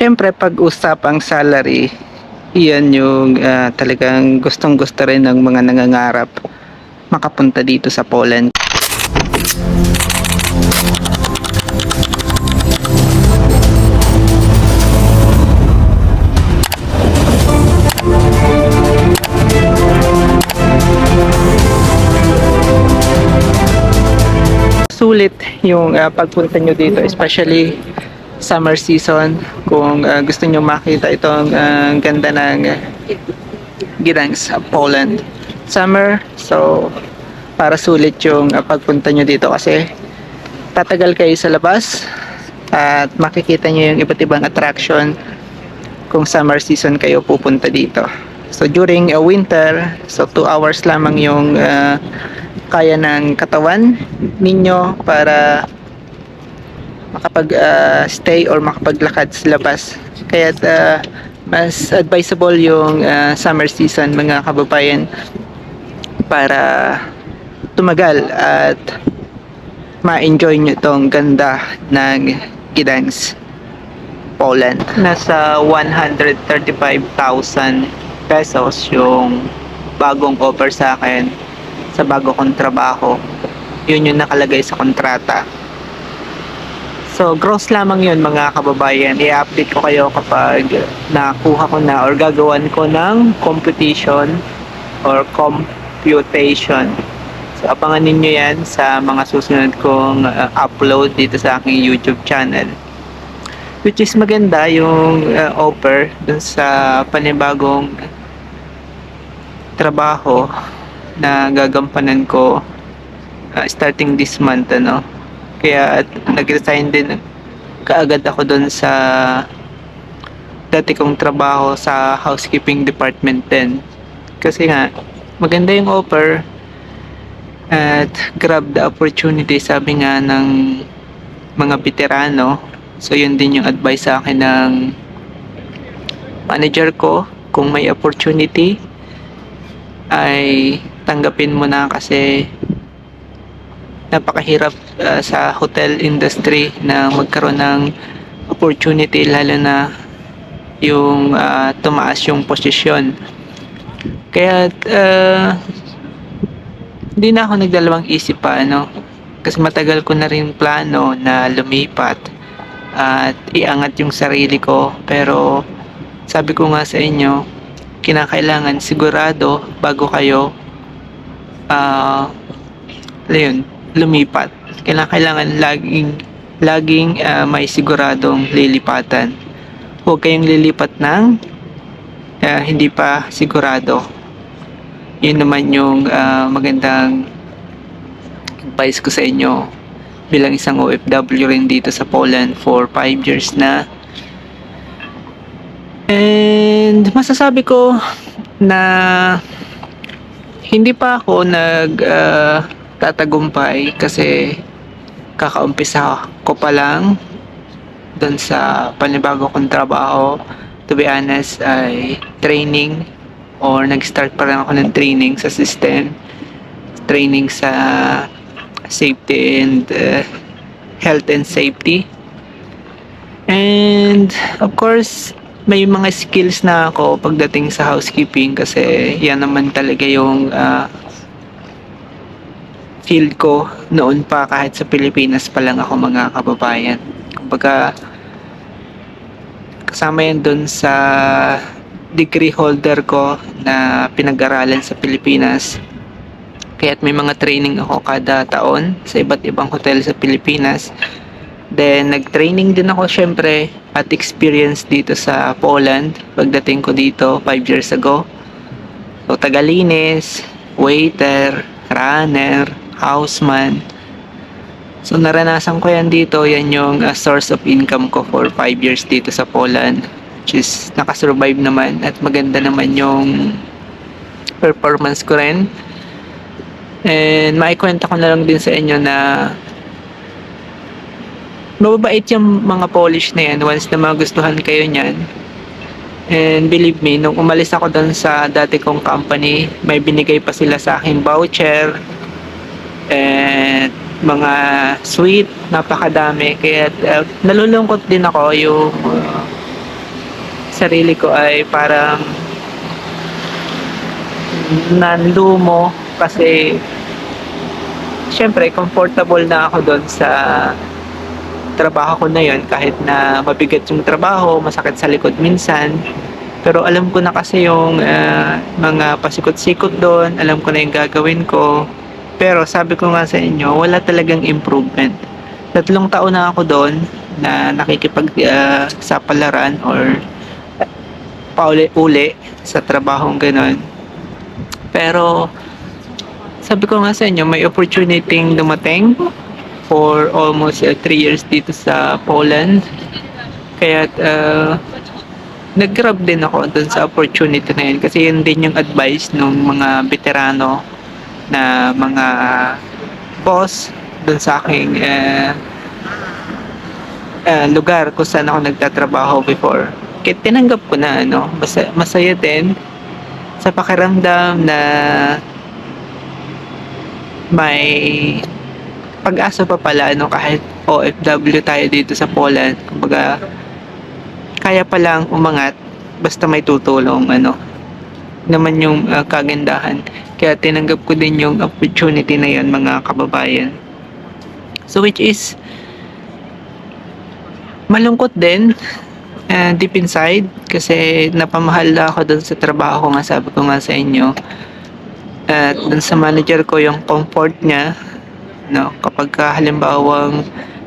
Siyempre pag usapang salary, iyan yung talagang gustong-gusto rin ng mga nangangarap makapunta dito sa Poland. Sulit yung pagpunta nyo dito, especially summer season. Kung gusto nyo makita itong ganda ng Gdańsk, Poland. Summer, so para sulit yung pagpunta nyo dito kasi tatagal kayo sa labas at makikita nyo yung iba't ibang attraction kung summer season kayo pupunta dito. So during winter, so 2 hours lamang yung kaya ng katawan ninyo para makapag-stay or makapaglakad sa labas. Kaya mas advisable yung summer season, mga kababayan, para tumagal at ma-enjoy nyo itong ganda ng Gdańsk, Poland. Nasa 135,000 pesos yung bagong offer sa akin sa bago kong trabaho. Yun yung nakalagay sa kontrata. So, gross lamang yun, mga kababayan. I-update ko kayo kapag nakuha ko na or gagawan ko ng computation or computation. So, abangan ninyo yan sa mga susunod kong upload dito sa aking YouTube channel. Which is maganda yung offer dun sa panibagong trabaho na gagampanan ko starting this month, ano. Kaya nag-resign din kaagad ako doon sa dati kong trabaho sa housekeeping department din. Kasi nga, maganda yung offer at grab the opportunity, sabi nga ng mga veterano. So yun din yung advice sa akin ng manager ko, kung may opportunity ay tanggapin mo na kasi napakahirap sa hotel industry na magkaroon ng opportunity, lalo na yung tumaas yung posisyon. Kaya hindi na ako nagdalawang isip pa, ano, kasi matagal ko na rin plano na lumipat at iangat yung sarili ko, pero sabi ko nga sa inyo, kinakailangan sigurado bago kayo lumipat. Kailangan laging may siguradong lilipatan. Huwag kayong lilipat ng hindi pa sigurado. Yun naman yung magandang advice ko sa inyo bilang isang OFW rin dito sa Poland for 5 years na. And masasabi ko na hindi pa ako tatagumpay kasi kakaumpisa ko pa lang doon sa panibago kong trabaho. To be honest, ay training or nag-start pa lang ako ng training sa system, training sa safety and health and safety. And of course, may mga skills na ako pagdating sa housekeeping kasi yan naman talaga yung field ko noon pa, kahit sa Pilipinas pa lang ako, mga kababayan. Kumbaga, kasama yan dun sa degree holder ko na pinag-aralan sa Pilipinas. Kaya't may mga training ako kada taon sa iba't ibang hotel sa Pilipinas. Then, nag-training din ako syempre at experience dito sa Poland pagdating ko dito 5 years ago. So, tagalinis, waiter, runner, houseman. So, naranasan ko yan dito. Yan yung source of income ko for 5 years dito sa Poland. Which is, nakasurvive naman at maganda naman yung performance ko rin. And maikwenta ko na lang din sa inyo na mababait yung mga Polish na yan once na magustuhan kayo nyan. And believe me, nung umalis ako doon sa dati kong company, may binigay pa sila sa akin voucher and mga sweet, napakadami. Kaya nalulungkot din ako yung sarili ko ay parang nanlumo kasi syempre comfortable na ako doon sa trabaho ko na yon kahit na mabigat yung trabaho, masakit sa likod minsan. Pero alam ko na kasi yung mga pasikot-sikot doon, alam ko na yung gagawin ko. Pero sabi ko nga sa inyo, wala talagang improvement. 3 taon na ako doon na nakikipag sapalaran or pauli-uli sa trabahong gano'n. Pero sabi ko nga sa inyo, may opportunity dumating for almost 3 years dito sa Poland. Kaya nag-grab din ako dun sa opportunity na yun kasi yun din yung advice ng mga veterano na mga boss dun sa aking lugar kung saan ako nagtatrabaho before. Kaya tinanggap ko na masaya din sa pakiramdam na may pag-asa pa pala kahit OFW tayo dito sa Poland. Kumbaga kaya palang umangat basta may tutulong naman yung kagandahan. Kaya tinanggap ko din yung opportunity na yun mga kababayan. So which is malungkot din deep inside kasi napamahal na ako dun sa trabaho ko nga sabi ko nga sa inyo. At dun sa manager ko yung comfort niya kapag halimbawang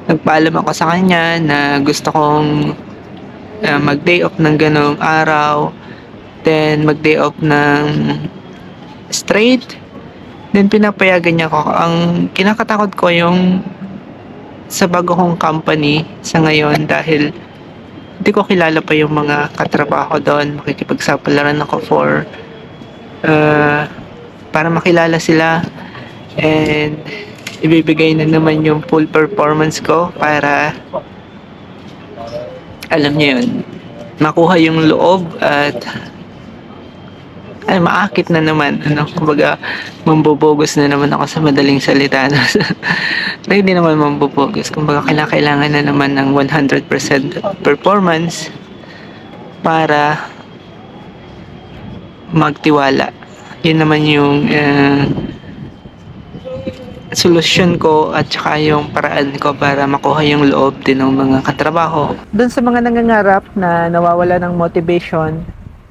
nagpaalam ako sa kanya na gusto kong mag-day off ng ganong araw, then mag-day off ng straight, then pinapayagan niya ako. Ang kinakatakot ko yung sa bago kong company sa ngayon dahil hindi ko kilala pa yung mga katrabaho doon. Makikipagsapalaran ako para makilala sila and ibibigay na naman yung full performance ko para alam niyo yun, makuha yung loob at maakit na naman kumbaga mambubogos na naman ako sa madaling salita hindi naman mambubogos, kumbaga kailangan na naman ng 100% performance para magtiwala. Yun naman yung solusyon ko at saka yung paraan ko para makuha yung loob din ng mga katrabaho. Doon sa mga nangangarap na nawawala ng motivation,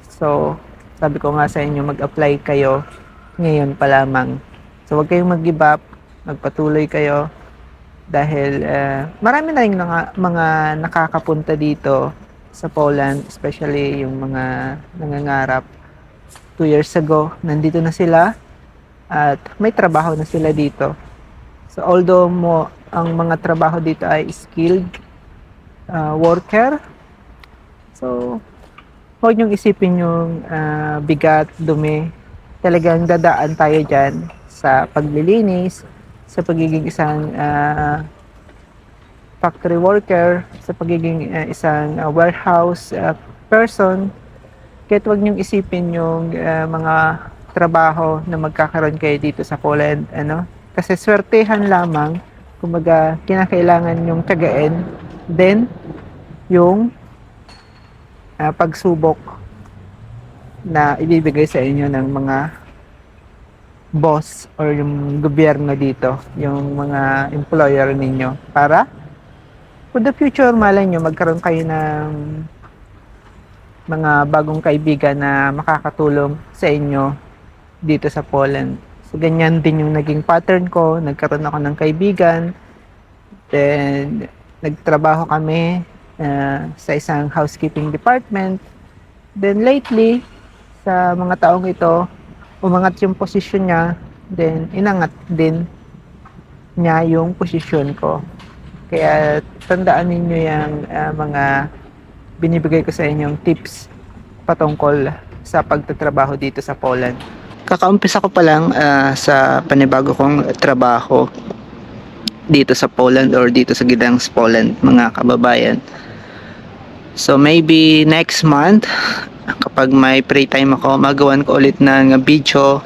so sabi ko nga sa inyo, mag-apply kayo ngayon pa lamang. So huwag kayong mag-give up, magpatuloy kayo dahil marami na rin mga nakakapunta dito sa Poland, especially yung mga nangangarap. 2 years ago, nandito na sila at may trabaho na sila dito. So although ang mga trabaho dito ay skilled worker, so huwag niyong isipin yung bigat, dumi. Talagang dadaan tayo dyan sa paglilinis, sa pagiging isang factory worker, sa pagiging isang warehouse person. Kahit huwag niyong isipin yung mga trabaho na magkakaroon kayo dito sa Poland, kasi swertehan lamang, kumbaga kinakailangan yung tiyagaan, then yung pagsubok na ibibigay sa inyo ng mga boss or yung gobyerno dito, yung mga employer ninyo para for the future, malay nyo magkaroon kayo ng mga bagong kaibigan na makakatulong sa inyo dito sa Poland. So, ganyan din yung naging pattern ko. Nagkaroon ako ng kaibigan. Then, nagtrabaho kami sa isang housekeeping department. Then, lately, sa mga taong ito, umangat yung posisyon niya. Then, inangat din niya yung posisyon ko. Kaya, tandaan ninyo yung mga binibigay ko sa inyong tips patungkol sa pagtatrabaho dito sa Poland. Kakaumpisa ko pa lang sa panibago kong trabaho dito sa Poland or dito sa Gdansk, Poland, mga kababayan. So maybe next month, kapag may free time ako, magawan ko ulit ng video,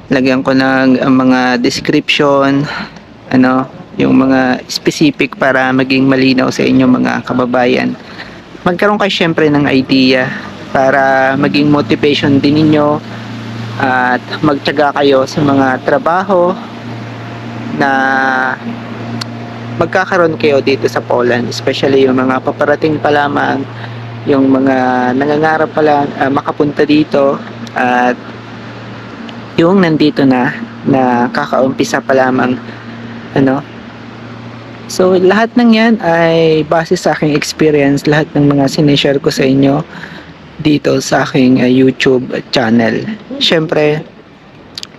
lagyan ko ng mga description, yung mga specific para maging malinaw sa inyo mga kababayan. Magkaroon kayo syempre ng idea para maging motivation din ninyo at magtiyaga kayo sa mga trabaho na magkakaroon kayo dito sa Poland, especially yung mga paparating pa lamang, yung mga nangangarap pa lang makapunta dito, at yung nandito na kakaumpisa pa lamang, ano. So lahat ng yan ay base sa aking experience, lahat ng mga sinishare ko sa inyo dito sa aking YouTube channel. Syempre,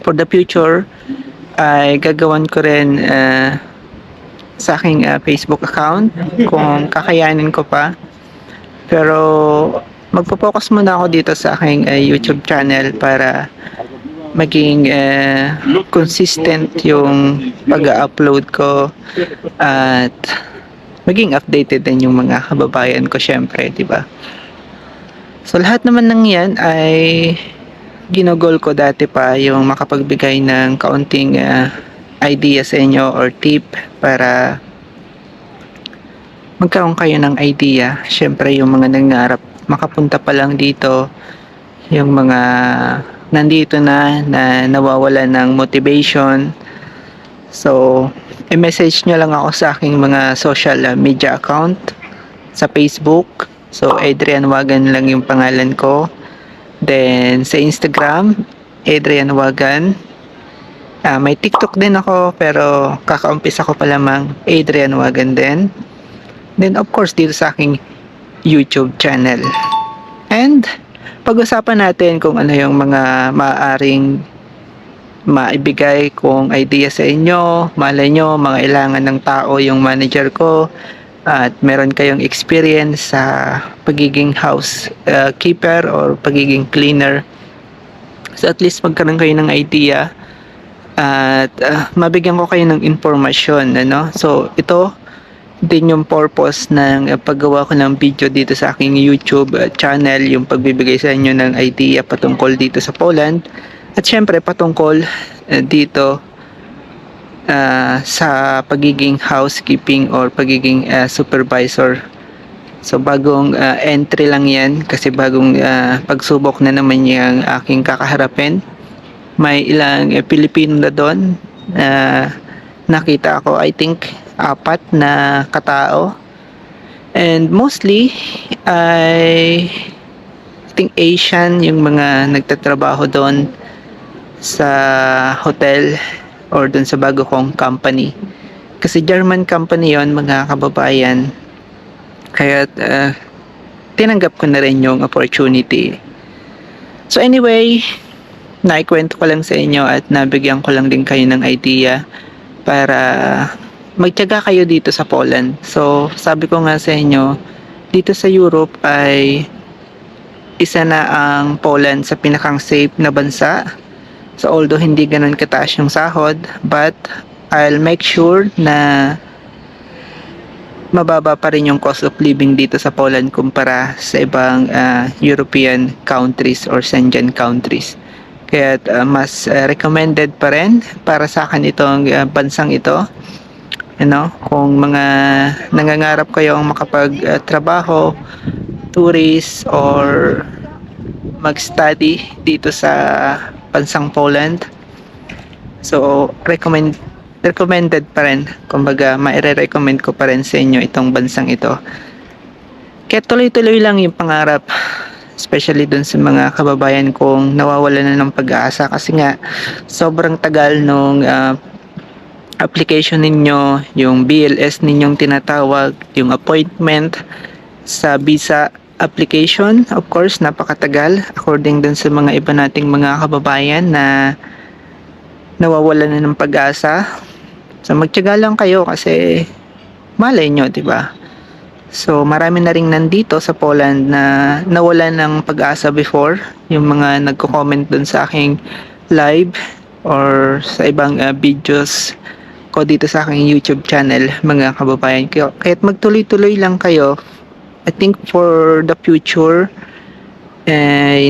for the future ay gagawan ko rin sa aking Facebook account kung kakayanin ko pa. Pero magpo-focus muna ako dito sa aking YouTube channel para maging consistent yung pag-upload ko at maging updated din yung mga kababayan ko, syempre, di ba? So lahat naman ng yan ay ginugol ko dati pa, yung makapagbigay ng kaunting idea sa inyo or tip para magkaroon kayo ng idea. Syempre yung mga nangarap makapunta pa lang dito, yung mga nandito na nawawala ng motivation. So i-message nyo lang ako sa aking mga social media account sa Facebook. So Adrian Wagan lang yung pangalan ko. Then sa Instagram, Adrian Wagan. May TikTok din ako, pero kakaumpisa ko pa lamang, Adrian Wagan din. Then of course dito sa aking YouTube channel. And pag-usapan natin kung ano yung mga maaaring maibigay kong idea sa inyo. Malay nyo, mga ilangan ng tao yung manager ko at meron kayong experience sa pagiging house keeper or pagiging cleaner. So at least magkaroon kayo ng idea at mabigyan ko kayo ng informasyon, ano? So ito din yung purpose ng paggawa ko ng video dito sa aking YouTube channel, yung pagbibigay sa inyo ng idea patungkol dito sa Poland at syempre patungkol dito sa pagiging housekeeping or pagiging supervisor. So bagong entry lang yan kasi bagong pagsubok na naman yung aking kakaharapin. May ilang Pilipino na doon, nakita ko, I think 4 na katao, and mostly I think Asian yung mga nagtatrabaho doon sa hotel or doon sa bago kong company, kasi German company yon, mga kababayan. Kaya tinanggap ko na rin yung opportunity. So anyway, naikwento ko lang sa inyo at nabigyan ko lang din kayo ng idea para magtiyaga kayo dito sa Poland. So sabi ko nga sa inyo, dito sa Europe ay isa na ang Poland sa pinakang safe na bansa. So although hindi ganun kataas yung sahod, but I'll make sure na mababa pa rin yung cost of living dito sa Poland kumpara sa ibang European countries or Schengen countries. Kaya mas recommended pa rin para sa akin itong bansang ito. Kung mga nangangarap kayong makapagtrabaho, tourist or mag-study dito sa bansang Poland, so recommended pa rin. Kumbaga maire-recommend ko pa rin sa inyo itong bansang ito. Kaya tuloy-tuloy lang yung pangarap, especially dun sa mga kababayan kong nawawalan na ng pag-asa kasi nga sobrang tagal nung application ninyo, yung BLS ninyong tinatawag, yung appointment sa visa application. Of course, napakatagal according dun sa mga iba nating mga kababayan na nawawalan na ng pag-asa. So magtiyaga lang kayo kasi malay nyo, diba? So marami na rin nandito sa Poland na nawalan ng pag-asa before, yung mga nagko-comment dun sa aking live or sa ibang videos ko dito sa aking YouTube channel, mga kababayan. Kaya't magtuloy-tuloy lang kayo. I think for the future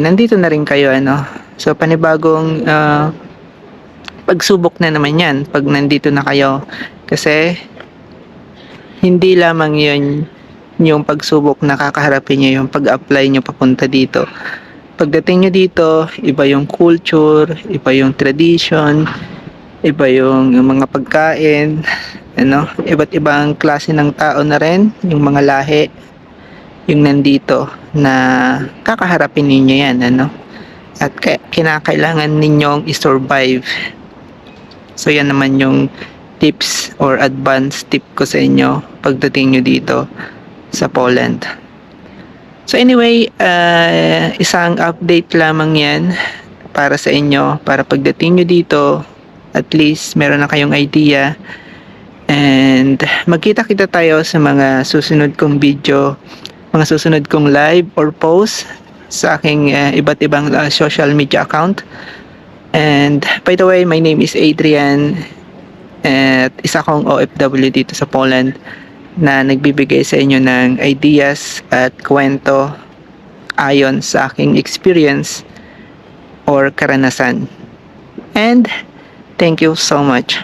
nandito na rin kayo, so panibagong pagsubok na naman yan pag nandito na kayo, kasi hindi lamang yun yung pagsubok na kakaharapin nyo yung pag-apply nyo papunta dito. Pagdating nyo dito, iba yung culture, iba yung tradition, iba yung mga pagkain, ano, iba't ibang klase ng tao na rin, yung mga lahi, yung nandito na kakaharapin ninyo yan, ano. At kinakailangan ninyong i-survive. So yan naman yung tips or advanced tip ko sa inyo pagdating nyo dito sa Poland. So anyway, isang update lamang yan para sa inyo, para pagdating nyo dito, at least meron na kayong idea. And magkita-kita tayo sa mga susunod kong video, mga susunod kong live or post sa aking iba't ibang social media account. And by the way, my name is Adrian at isa akong OFW dito sa Poland na nagbibigay sa inyo ng ideas at kwento ayon sa aking experience or karanasan. And thank you so much.